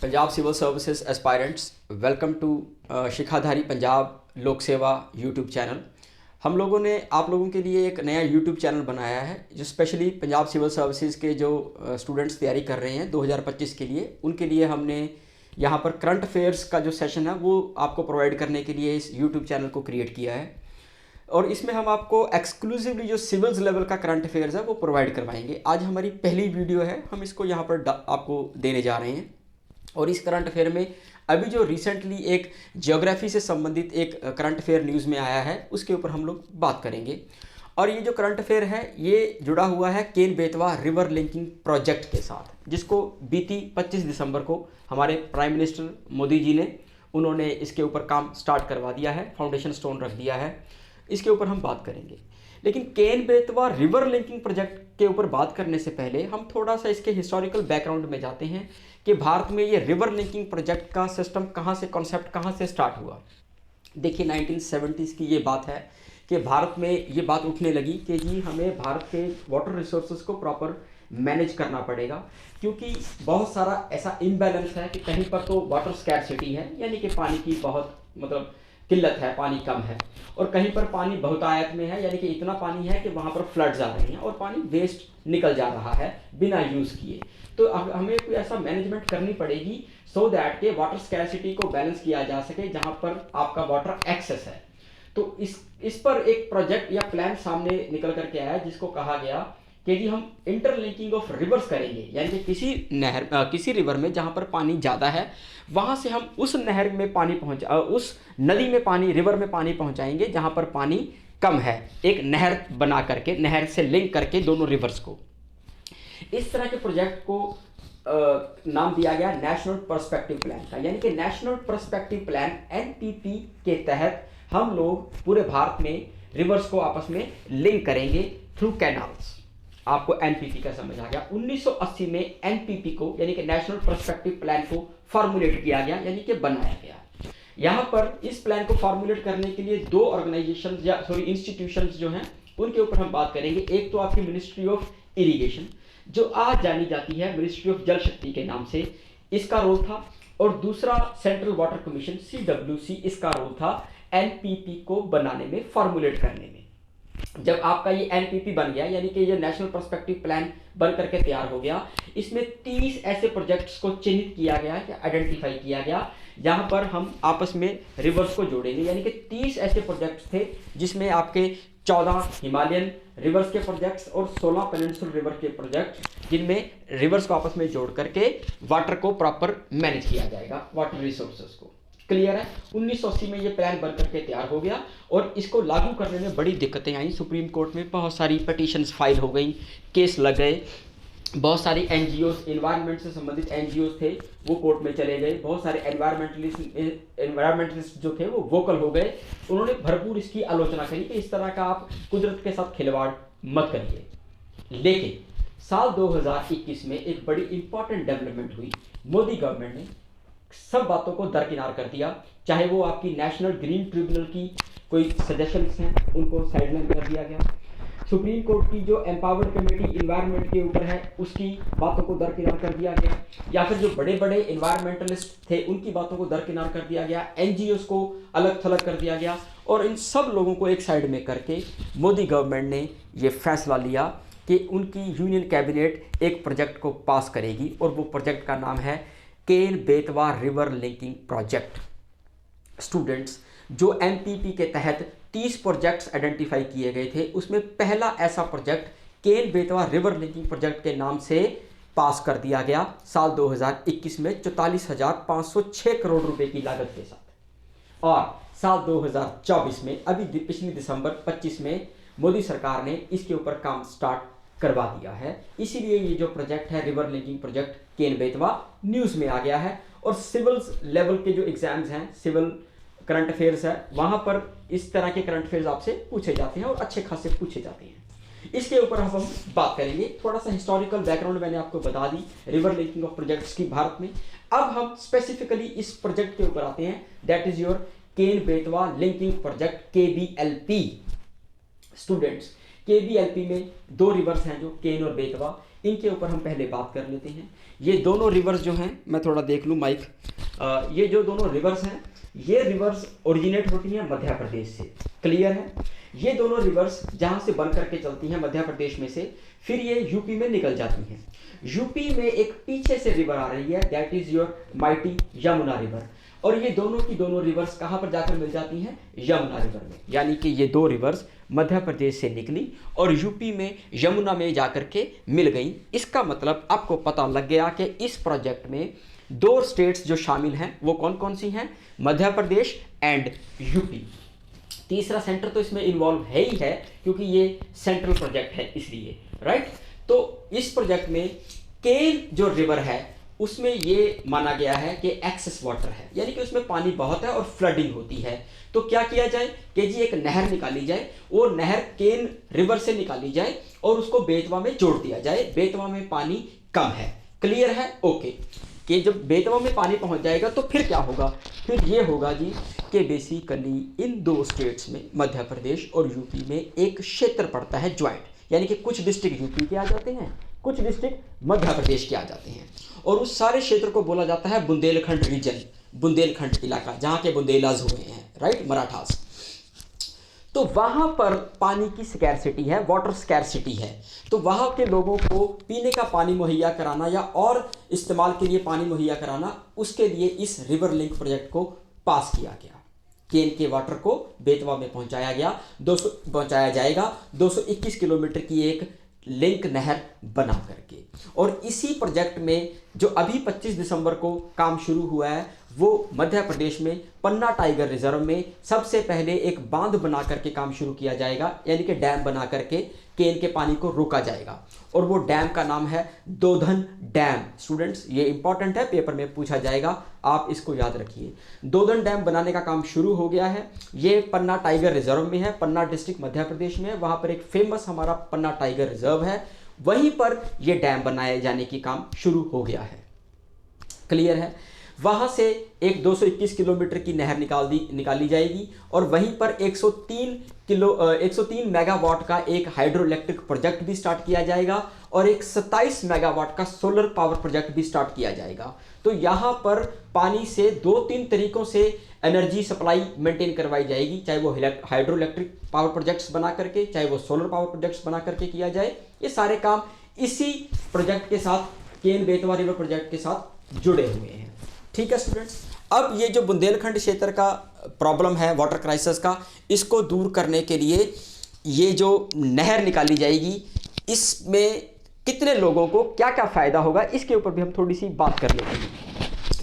Punjab civil services aspirants, welcome to Shikhadhari Punjab Lok Sewa YouTube channel. हम लोगों ने आप लोगों के लिए एक नया यूट्यूब चैनल बनाया है जो स्पेशली पंजाब सिविल सर्विसेज के जो स्टूडेंट्स तैयारी कर रहे हैं 2025 के लिए, उनके लिए हमने यहाँ पर करंट अफेयर्स का जो सेशन है वो आपको प्रोवाइड करने के लिए इस यूट्यूब चैनल को क्रिएट किया है। और इसमें हम आपको एक्सक्लूसिवली जो सिविल्स लेवल का करंट अफेयर्स है वो प्रोवाइड करवाएंगे। आज हमारी पहली वीडियो है, हम इसको यहाँ पर आपको देने जा रहे हैं। और इस करंट अफेयर में अभी जो रिसेंटली एक ज्योग्राफी से संबंधित एक करंट अफेयर न्यूज़ में आया है उसके ऊपर हम लोग बात करेंगे। और ये जो करंट अफेयर है ये जुड़ा हुआ है Ken Betwa river linking project के साथ, जिसको बीती 25 दिसंबर को हमारे प्राइम मिनिस्टर मोदी जी ने उन्होंने इसके ऊपर काम स्टार्ट करवा दिया है, फाउंडेशन स्टोन रख दिया है। इसके ऊपर हम बात करेंगे, लेकिन केन बेतवा रिवर लिंकिंग प्रोजेक्ट के ऊपर बात करने से पहले हम थोड़ा सा इसके हिस्टोरिकल बैकग्राउंड में जाते हैं कि भारत में ये रिवर लिंकिंग प्रोजेक्ट का सिस्टम कहाँ से, कॉन्सेप्ट कहाँ से स्टार्ट हुआ। देखिए 1970s की ये बात है कि भारत में ये बात उठने लगी कि जी हमें भारत के वाटर रिसोर्सेज को प्रॉपर मैनेज करना पड़ेगा, क्योंकि बहुत सारा ऐसा इम्बैलेंस है कि कहीं पर तो वाटर स्कैरसिटी है, यानी कि पानी की बहुत किल्लत है, पानी कम है, और कहीं पर पानी बहुतायत में है, यानी कि इतना पानी है कि वहाँ पर फ्लड्स आ रही हैं और पानी वेस्ट निकल जा रहा है बिना यूज़ किए। तो अब हमें कोई ऐसा मैनेजमेंट करनी पड़ेगी सो दैट के वाटर स्कैरसिटी को बैलेंस किया जा सके जहाँ पर आपका वाटर एक्सेस है। तो इस पर एक प्रोजेक्ट या प्लान सामने निकल करके आया जिसको कहा गया कि जी हम इंटरलिंकिंग ऑफ रिवर्स करेंगे, यानी कि किसी रिवर में जहाँ पर पानी ज़्यादा है वहाँ से हम उस नहर में पानी उस नदी में पानी, रिवर में पानी पहुँचाएंगे जहाँ पर पानी कम है, एक नहर बना करके, नहर से लिंक करके दोनों रिवर्स को। इस तरह के प्रोजेक्ट को नाम दिया गया नेशनल पर्सपेक्टिव प्लान का, यानी कि नेशनल पर्सपेक्टिव प्लान एनपीपी के तहत हम लोग पूरे भारत में रिवर्स को आपस में लिंक करेंगे थ्रू कैनाल्स। आपको एनपीपी का समझ आ गया। 1980 में एनपीपी को, यानी कि नेशनल पर्सपेक्टिव प्लान को फॉर्मुलेट किया गया, यानी कि बनाया गया। यहाँ पर इस प्लान को फॉर्मुलेट करने के लिए दो ऑर्गेनाइजेशन या इंस्टीट्यूशंस जो हैं उनके ऊपर हम बात करेंगे। एक तो आपकी मिनिस्ट्री ऑफ इरिगेशन, जो आज जानी जाती है मिनिस्ट्री ऑफ जल शक्ति के नाम से, इसका रोल था। और दूसरा सेंट्रल वाटर कमीशन सीडब्ल्यूसी, इसका रोल था एनपीपी को बनाने में, फॉर्मुलेट करने में। जब आपका ये एनपीपी बन गया, यानी कि ये नेशनल पर्सपेक्टिव प्लान बन करके तैयार हो गया, इसमें 30 ऐसे प्रोजेक्ट्स को चिन्हित किया गया या आइडेंटिफाई किया गया जहां पर हम आपस में रिवर्स को जोड़ेंगे। यानी कि 30 ऐसे प्रोजेक्ट्स थे जिसमें आपके 14 हिमालयन रिवर्स के प्रोजेक्ट्स और 16 पेनिनसुलर रिवर के प्रोजेक्ट्स, जिनमें रिवर्स को आपस में जोड़ करके वाटर को प्रॉपर मैनेज किया जाएगा, वाटर रिसोर्सेज को। क्लियर है। 1980 में ये प्लान बन करके तैयार हो गया और इसको लागू करने में बड़ी दिक्कतें आई। सुप्रीम कोर्ट में बहुत सारी पिटीशंस फाइल हो गई, केस लग गए, बहुत सारी एनजीओस, एनवायरनमेंट से संबंधित एनजीओस थे वो कोर्ट में चले गए, बहुत सारे एनवायरमेंटलिस्ट जो थे वो वोकल हो गए। उन्होंने भरपूर इसकी आलोचना करी कि इस तरह का आप कुदरत के साथ खिलवाड़ मत करिए। लेकिन साल 2021 में एक बड़ी इंपॉर्टेंट डेवलपमेंट हुई। मोदी गवर्नमेंट ने सब बातों को दरकिनार कर दिया, चाहे वो आपकी नेशनल ग्रीन ट्रिब्यूनल की कोई सजेशंस हैं उनको साइडलाइन कर दिया गया, सुप्रीम कोर्ट की जो एम्पावर्ड कमेटी इन्वायरमेंट के ऊपर है उसकी बातों को दरकिनार कर दिया गया, या फिर जो बड़े बड़े इन्वायरमेंटलिस्ट थे उनकी बातों को दरकिनार कर दिया गया, एनजीओस को अलग थलग कर दिया गया। और इन सब लोगों को एक साइड में करके मोदी गवर्नमेंट ने ये फैसला लिया कि उनकी यूनियन कैबिनेट एक प्रोजेक्ट को पास करेगी, और वो प्रोजेक्ट का नाम है Ken Betwa river linking project. Students, जो एनपीपी के तहत 30 प्रोजेक्ट्स आइडेंटिफाई किए गए थे उसमें पहला ऐसा प्रोजेक्ट केन बेतवा रिवर लिंकिंग प्रोजेक्ट के नाम से पास कर दिया गया साल 2021 में 44,506 करोड़ रुपए की लागत के साथ। और साल 2024 में अभी पिछले दिसंबर 25 में मोदी सरकार ने इसके ऊपर काम स्टार्ट करवा दिया है। इसीलिए ये जो प्रोजेक्ट है river linking project Ken Betwa news में आ गया है। और सिविल लेवल के जो एग्जाम्स हैं, सिविल करंट अफेयर्स है, वहाँ पर इस तरह के करंट अफेयर्स आपसे पूछे जाते हैं और अच्छे खासे पूछे जाते हैं। इसके ऊपर हम बात करेंगे। थोड़ा सा हिस्टोरिकल बैकग्राउंड मैंने आपको बता the river linking of projects की भारत में। अब हम स्पेसिफिकली इस प्रोजेक्ट के ऊपर आते हैं, that is your Ken Betwa linking project KBLP। Students, KBLP में दो रिवर्स हैं जो केन और बेतवा। इनके ऊपर हम पहले बात कर लेते हैं। ये दोनों रिवर्स जो हैं, मैं थोड़ा देख लूँ माइक, ये जो दोनों रिवर्स हैं, ये रिवर्स ओरिजिनेट होती हैं मध्य प्रदेश से। क्लियर है? ये दोनों रिवर्स जहाँ से बन करके चलती हैं मध्य प्रदेश में से, फिर ये यूपी में निकल जाती हैं। यूपी में एक पीछे से रिवर आ रही है, that is your mighty Yamuna river, और ये दोनों की दोनों रिवर्स कहाँ पर जाकर मिल जाती हैं? यमुना रिवर में। यानी कि ये दो रिवर्स मध्य प्रदेश से निकली और यूपी में यमुना में जाकर के मिल गई। इसका मतलब आपको पता लग गया कि इस प्रोजेक्ट में दो स्टेट्स जो शामिल हैं वो कौन कौन सी हैं? Madhya Pradesh and UP. तीसरा सेंटर तो इसमें इन्वॉल्व है ही है, क्योंकि ये सेंट्रल प्रोजेक्ट है इसलिए, राइट। तो इस प्रोजेक्ट में केन जो रिवर है उसमें ये माना गया है कि एक्सेस वाटर है, यानी कि उसमें पानी बहुत है और फ्लडिंग होती है। तो क्या किया जाए कि जी एक नहर निकाली जाए, वो नहर केन रिवर से निकाली जाए और उसको बेतवा में जोड़ दिया जाए। बेतवा में पानी कम है। क्लियर है? ओके। कि जब बेतवा में पानी पहुंच जाएगा तो फिर क्या होगा? फिर ये होगा जी कि बेसिकली इन दो स्टेट्स में, मध्य प्रदेश और यूपी में, एक क्षेत्र पड़ता है ज्वाइंट, यानी कि कुछ डिस्ट्रिक्ट यूपी के आ जाते हैं, कुछ डिस्ट्रिक्ट मध्य प्रदेश के आ जाते हैं, और उस सारे क्षेत्र को बोला जाता है बुंदेलखंड रीजन, बुंदेलखंड इलाका, जहाँ के बुंदेलाज हुए हैं, राइट, मराठास। तो वहाँ पर पानी की स्कैरसिटी है, वाटर स्कैरसिटी है। तो वहाँ के लोगों को पीने का पानी मुहैया कराना या और इस्तेमाल के लिए पानी मुहैया कराना, उसके लिए इस रिवर लिंक प्रोजेक्ट को पास किया गया। केन के वाटर को बेतवा में पहुंचाया जाएगा 221 किलोमीटर की एक लिंक नहर बना करके। और इसी प्रोजेक्ट में जो अभी 25 दिसंबर को काम शुरू हुआ है, वो मध्य प्रदेश में पन्ना टाइगर रिजर्व में सबसे पहले एक बांध बना करके काम शुरू किया जाएगा, यानी कि डैम बना करके केन के पानी को रोका जाएगा। और वो डैम का नाम है दोधन डैम। स्टूडेंट्स, ये इंपॉर्टेंट है, पेपर में पूछा जाएगा, आप इसको याद रखिए। दोधन डैम बनाने का काम शुरू हो गया है। ये पन्ना टाइगर रिजर्व में है, पन्ना डिस्ट्रिक्ट मध्य प्रदेश में है। वहाँ पर एक फेमस हमारा पन्ना टाइगर रिजर्व है, वहीं पर ये डैम बनाए जाने की काम शुरू हो गया है। क्लियर है? वहाँ से एक 221 किलोमीटर की नहर निकाली जाएगी और वहीं पर 103 मेगावाट का एक हाइड्रो इलेक्ट्रिक प्रोजेक्ट भी स्टार्ट किया जाएगा और एक 27 मेगावाट का सोलर पावर प्रोजेक्ट भी स्टार्ट किया जाएगा। तो यहाँ पर पानी से 2-3 तरीकों से एनर्जी सप्लाई मेंटेन करवाई जाएगी, चाहे वो हाइड्रो इलेक्ट्रिक पावर प्रोजेक्ट्स बना करके, चाहे वो सोलर पावर प्रोजेक्ट्स बना करके किया जाए। ये सारे काम इसी प्रोजेक्ट के साथ, केन बेतवा रिवर प्रोजेक्ट के साथ जुड़े हुए हैं। ठीक है स्टूडेंट्स, अब ये जो बुंदेलखंड क्षेत्र का प्रॉब्लम है वाटर क्राइसिस का, इसको दूर करने के लिए ये जो नहर निकाली जाएगी, इसमें कितने लोगों को क्या क्या फ़ायदा होगा, इसके ऊपर भी हम थोड़ी सी बात कर लेते हैं।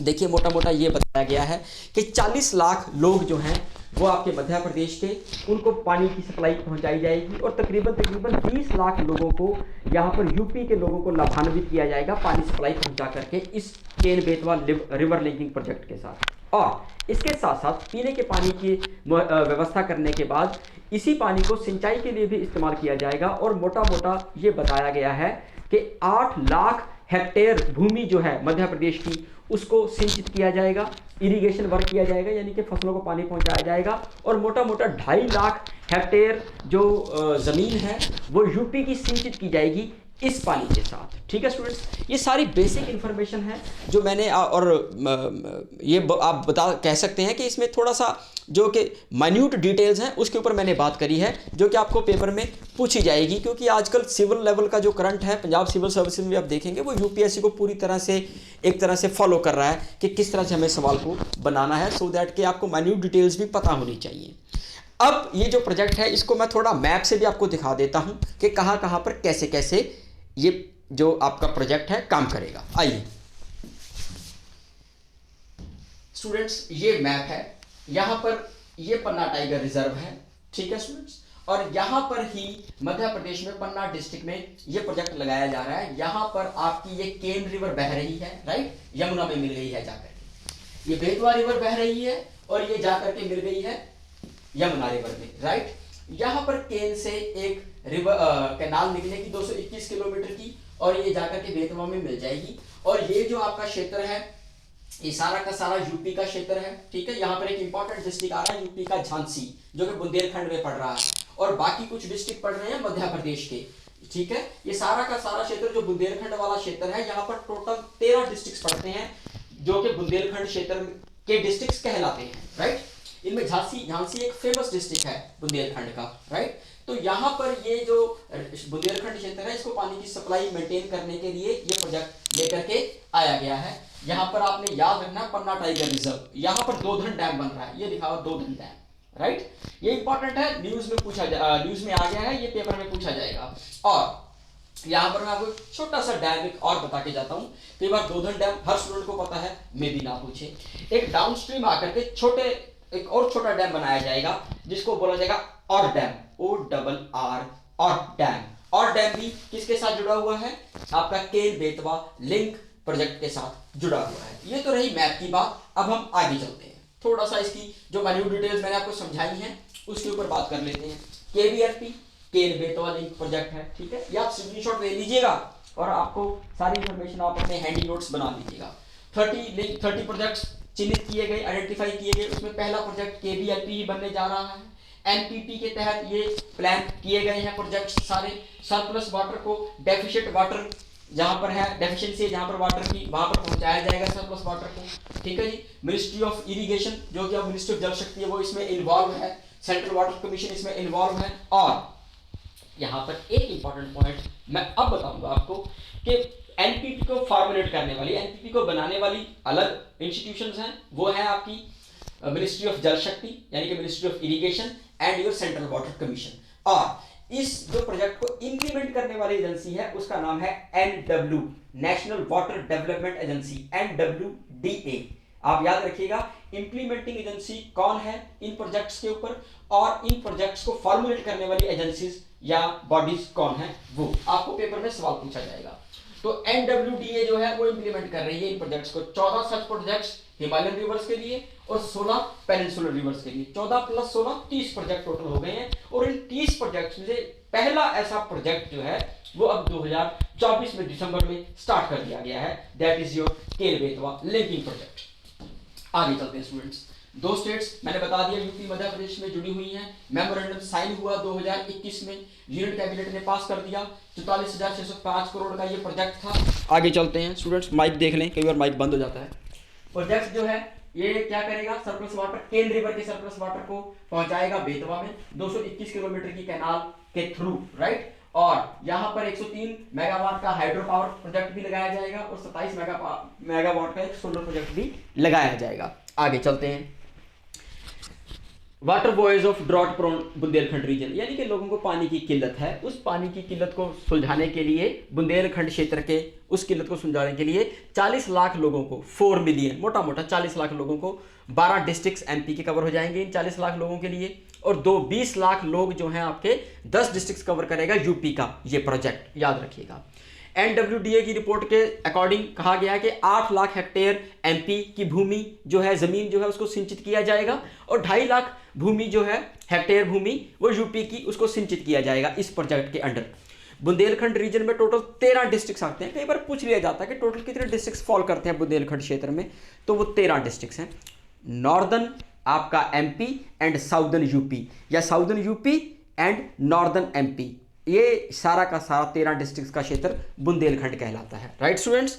देखिए, मोटा मोटा ये बताया गया है कि 40 लाख लोग जो हैं वो आपके मध्य प्रदेश के, उनको पानी की सप्लाई पहुंचाई जाएगी और तकरीबन 20 लाख लोगों को, यहाँ पर यूपी के लोगों को लाभान्वित किया जाएगा पानी सप्लाई पहुंचा करके इस केन बेतवा रिवर लिंकिंग प्रोजेक्ट के साथ। और इसके साथ साथ पीने के पानी की व्यवस्था करने के बाद इसी पानी को सिंचाई के लिए भी इस्तेमाल किया जाएगा। और मोटा मोटा ये बताया गया है कि 8 लाख हेक्टेयर भूमि जो है मध्य प्रदेश की, उसको सिंचित किया जाएगा, इरिगेशन वर्क किया जाएगा, यानी कि फसलों को पानी पहुंचाया जाएगा। और मोटा मोटा 2.5 लाख हेक्टेयर जो ज़मीन है वो यूपी की सिंचित की जाएगी इस पानी के साथ। ठीक है स्टूडेंट्स, ये सारी बेसिक इन्फॉर्मेशन है जो मैंने, और ये आप कह सकते हैं कि इसमें थोड़ा सा जो कि माइन्यूट डिटेल्स हैं उसके ऊपर मैंने बात करी है, जो कि आपको पेपर में पूछी जाएगी। क्योंकि आजकल सिविल लेवल का जो करंट है पंजाब सिविल सर्विसेज में आप देखेंगे, वो यूपीएससी को पूरी तरह से एक तरह से फॉलो कर रहा है कि किस तरह से हमें सवाल को बनाना है, सो दैट कि आपको माइन्यूट डिटेल्स भी पता होनी चाहिए। अब ये जो प्रोजेक्ट है इसको मैं थोड़ा मैप से भी आपको दिखा देता हूँ कि कहाँ कहाँ पर कैसे कैसे ये जो आपका प्रोजेक्ट है काम करेगा। आइए स्टूडेंट्स, ये मैप है, यहाँ पर ये पन्ना टाइगर रिजर्व है। ठीक है स्टूडेंट्स, और यहाँ पर ही मध्य प्रदेश में पन्ना डिस्ट्रिक्ट में ये प्रोजेक्ट लगाया जा रहा है। यहाँ पर आपकी ये केन रिवर बह रही है, राइट, यमुना में मिल गई है जाकर के। ये बेतवा रिवर बह रही है और ये जाकर के मिल गई है यमुना रिवर में, राइट। यहाँ पर केन से एक रिवर कैनाल निकलेगी 221 किलोमीटर की और ये जाकर के बेतवा में मिल जाएगी। और ये जो आपका क्षेत्र है, ये सारा का सारा यूपी का क्षेत्र है। ठीक है, यहाँ पर एक इंपॉर्टेंट डिस्ट्रिक्ट आ रहा है यूपी का, झांसी, जो कि बुंदेलखंड में पड़ रहा है, और बाकी कुछ डिस्ट्रिक्ट पड़ रहे हैं मध्य प्रदेश के। ठीक है। ये सारा का सारा क्षेत्र जो बुंदेलखंड वाला क्षेत्र है, यहाँ पर टोटल 13 डिस्ट्रिक्ट पड़ते हैं जो कि बुंदेलखंड क्षेत्र के डिस्ट्रिक्ट कहलाते हैं, राइट। इनमें झांसी एक फेमस डिस्ट्रिक्ट है बुंदेलखंड का, राइट। तो यहाँ पर ये जो बुंदेलखंड क्षेत्र है, इसको पानी की सप्लाई मेंटेन करने के लिए ये प्रोजेक्ट लेकर के आया गया है। यहाँ पर आपने याद रखना पन्ना टाइगर रिजर्व, यहाँ पर दोधन डैम बन रहा है, ये लिखा हुआ दोधन डैम, राइट। ये इंपॉर्टेंट है, न्यूज में आ गया है, ये पेपर में पूछा जाएगा। और यहाँ पर मैं आपको छोटा सा डैम एक और बता के जाता हूँ। कई बार दोधन डैम हर स्टूडेंट को पता है, मे भी ना पूछे। एक डाउनस्ट्रीम आकर के एक और छोटा डैम बनाया जाएगा जिसको बोला जाएगा और डैम, ORR और डैम। और डैम भी किसके साथ जुड़ा हुआ है? आपका केन बेतवा लिंक प्रोजेक्ट के साथ जुड़ा हुआ है। ये तो रही मैप की बात। अब हम आगे चलते हैं, थोड़ा सा इसकी जो माइन्यूट डिटेल्स मैंने आपको समझाई हैं उसके ऊपर बात कर लेते हैं। KBRP Ken Betwa link project है, ठीक है। ये आप स्क्रीनशॉट ले लीजिएगा और आपको सारी इंफॉर्मेशन आप अपने हैंडी नोट्स बना लीजिएगा। 30 प्रोजेक्ट्स चिन्हित किए गए, आइडेंटिफाई किए गए। उसमें पहला प्रोजेक्ट KBRP ही बनने जा रहा है। NPP के तहत ये प्लान किए गए हैं प्रोजेक्ट्स सारे। सरप्लस वाटर को डेफिशिएंट वाटर जहां पर है, डेफिशिएंसी जहां पर वाटर की, वहां पर पहुंचाया जाएगा सरप्लस वाटर को, ठीक है जी। मिनिस्ट्री ऑफ इरिगेशन जो कि अब मिनिस्ट्री ऑफ जल शक्ति है वो इसमें इन्वॉल्व है। सेंट्रल वाटर कमीशन इसमें इन्वॉल्व है। और यहाँ पर एक इंपॉर्टेंट पॉइंट मैं अब बताऊंगा आपको कि एनपीपी को फॉर्मुलेट करने वाली, एनपीपी को बनाने वाली अलग इंस्टीट्यूशंस हैं। वो है आपकी मिनिस्ट्री ऑफ जल शक्ति यानी कि ministry of irrigation and your central water commission. और इस जो प्रोजेक्ट को इंप्लीमेंट करने वाली एजेंसी है उसका नाम है NW, national water development agency, NWDA। आप याद रखिएगा इंप्लीमेंटिंग एजेंसी कौन है इन प्रोजेक्ट्स के ऊपर, और इन प्रोजेक्ट्स को फॉर्मुलेट करने वाली एजेंसीज या बॉडीज कौन है, वो आपको पेपर में सवाल पूछा जाएगा। तो NWDA जो है वो इंप्लीमेंट कर रही है इन प्रोजेक्ट्स को। 14 सच प्रोजेक्ट्स हिमालयन रिवर्स के लिए और 16 पेनिनसुलर रिवर्स के लिए। 14 + 16 30 प्रोजेक्ट टोटल हो गए हैं। और इन 30 प्रोजेक्ट्स में से पहला ऐसा प्रोजेक्ट जो है वो अब 2024 में दिसंबर में स्टार्ट कर दिया गया है, that is your Ken Betwa linking project. आगे चलते हैं स्टूडेंट्स। 2 स्टेट्स मैंने बता दिया यूपी मध्य प्रदेश में जुड़ी हुई हैं। मेमोरेंडम साइन हुआ 2021 में, यूनियन कैबिनेट ने पास कर दिया। 44,605 करोड़ का ये प्रोजेक्ट था। आगे चलते हैं स्टूडेंट्स, माइक देख लें, कई बार माइक बंद हो जाता है। प्रोजेक्ट जो है ये क्या करेगा, सरप्लस वाटर, केन रिवर के सरप्लस वाटर को पहुंचाएगा बेतवा में 221 किलोमीटर की कैनाल के थ्रू, राइट। और यहाँ पर 103 मेगावाट का हाइड्रो पावर प्रोजेक्ट भी लगाया जाएगा और 27 मेगावाट का एक सोलर प्रोजेक्ट भी लगाया जाएगा। आगे चलते हैं। Water boys of drought prone Bundelkhand region, यानी कि लोगों को पानी की किल्लत है, उस पानी की किल्लत को सुलझाने के लिए बुंदेलखंड क्षेत्र के उस किल्लत को सुलझाने के लिए 40 लाख लोगों को, 4 मिलियन मोटा मोटा 40 लाख लोगों को, 12 डिस्ट्रिक्ट्स MP के कवर हो जाएंगे इन 40 लाख लोगों के लिए। और 20 लाख लोग जो हैं आपके 10 डिस्ट्रिक्ट्स कवर करेगा यूपी का ये प्रोजेक्ट, याद रखिएगा। NWDA की रिपोर्ट के अकॉर्डिंग कहा गया है कि 8 लाख हेक्टेयर MP की भूमि जो है, जमीन जो है उसको सिंचित किया जाएगा और 2.5 लाख भूमि जो है, हेक्टेयर भूमि वो यूपी की, उसको सिंचित किया जाएगा इस प्रोजेक्ट के अंडर। बुंदेलखंड रीजन में टोटल 13 डिस्ट्रिक्ट्स आते हैं। कई बार पूछ लिया जाता है कि टोटल कितने डिस्ट्रिक्ट्स फॉल करते हैं बुंदेलखंड क्षेत्र में, तो वो 13 डिस्ट्रिक्ट्स हैं। नॉर्दर्न आपका MP एंड साउदर्न UP, या southern UP and northern MP, ये सारा का सारा 13 डिस्ट्रिक्ट्स का क्षेत्र बुंदेलखंड कहलाता है, राइट स्टूडेंट्स।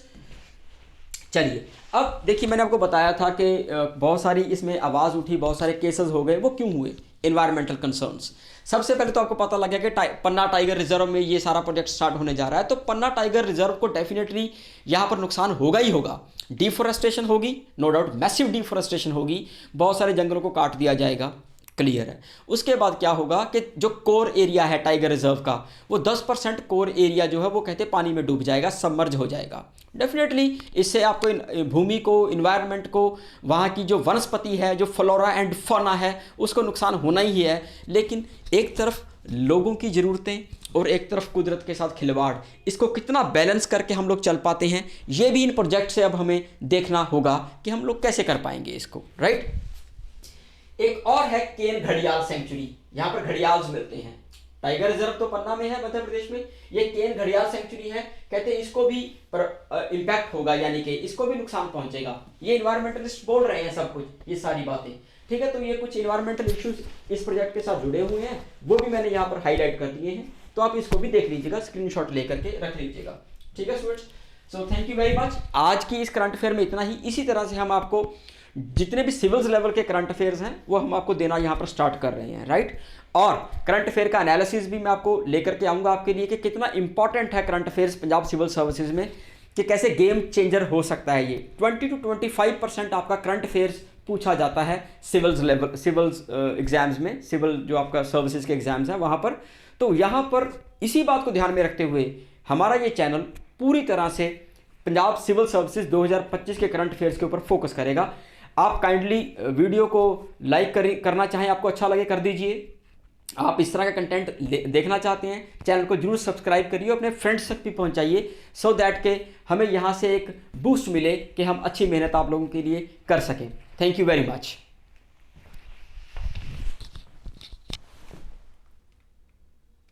चलिए अब देखिए, मैंने आपको बताया था कि बहुत सारी इसमें आवाज़ उठी, बहुत सारे केसेस हो गए। वो क्यों हुए? Environmental concerns. सबसे पहले तो आपको पता लग गया कि पन्ना टाइगर रिजर्व में ये सारा प्रोजेक्ट स्टार्ट होने जा रहा है, तो पन्ना टाइगर रिजर्व को डेफिनेटली यहाँ पर नुकसान होगा ही होगा। डिफोरेस्टेशन होगी, नो डाउट, मैसिव डिफोरेस्टेशन होगी, बहुत सारे जंगलों को काट दिया जाएगा, क्लियर है। उसके बाद क्या होगा कि जो कोर एरिया है टाइगर रिजर्व का, वो 10% कोर एरिया जो है वो कहते हैं पानी में डूब जाएगा, सबमर्ज हो जाएगा। डेफिनेटली इससे आपको भूमि को, इन्वायरमेंट को, वहाँ की जो वनस्पति है, जो फ्लोरा एंड फौना है, उसको नुकसान होना ही है। लेकिन एक तरफ लोगों की ज़रूरतें और एक तरफ कुदरत के साथ खिलवाड़, इसको कितना बैलेंस करके हम लोग चल पाते हैं, ये भी इन प्रोजेक्ट से अब हमें देखना होगा कि हम लोग कैसे कर पाएंगे इसको, राइट। एक और है केन घड़ियाल सेंचुरी, यहाँ पर घड़ियाल्स मिलते हैं। टाइगर रिजर्व तो पन्ना में है मध्य प्रदेश में, ये केन घड़ियाल सेंचुरी है, कहते हैं इसको भी इम्पैक्ट होगा, यानी कि इसको भी नुकसान पहुंचेगा। ये इन्वायरमेंटलिस्ट बोल रहे हैं सब कुछ, ये सारी बातें, ठीक है। तो ये कुछ इन्वायरमेंटल इश्यूज इस प्रोजेक्ट के साथ जुड़े हुए हैं, वो भी मैंने यहाँ पर हाईलाइट कर दिए हैं। तो आप इसको भी देख लीजिएगा, स्क्रीनशॉट लेकर के रख लीजिएगा। ठीक है students, so thank you very much. आज की इस करंट अफेयर में इतना ही। इसी तरह से हम आपको जितने भी सिविल्स लेवल के करंट अफेयर्स हैं वो हम आपको देना यहाँ पर स्टार्ट कर रहे हैं, राइट। और करंट अफेयर का एनालिसिस भी मैं आपको लेकर के आऊँगा आपके लिए कि कितना इंपॉर्टेंट है current affairs Punjab civil services में, कि कैसे गेम चेंजर हो सकता है ये। 20 to 25% आपका करंट अफेयर्स पूछा जाता है सिविल्स लेवल, सिविल्स एग्जाम्स में, सिविल जो आपका सर्विसेज के एग्जाम्स हैं वहाँ पर। तो यहाँ पर इसी बात को ध्यान में रखते हुए हमारा ये चैनल पूरी तरह से पंजाब सिविल सर्विसेज 2025 के करंट अफेयर्स के ऊपर फोकस करेगा। आप काइंडली वीडियो को लाइक करना चाहें, आपको अच्छा लगे कर दीजिए। आप इस तरह का कंटेंट देखना चाहते हैं, चैनल को जरूर सब्सक्राइब करिए, अपने फ्रेंड्स तक भी पहुंचाइए, सो दैट के हमें यहाँ से एक बूस्ट मिले कि हम अच्छी मेहनत आप लोगों के लिए कर सकें। Thank you very much.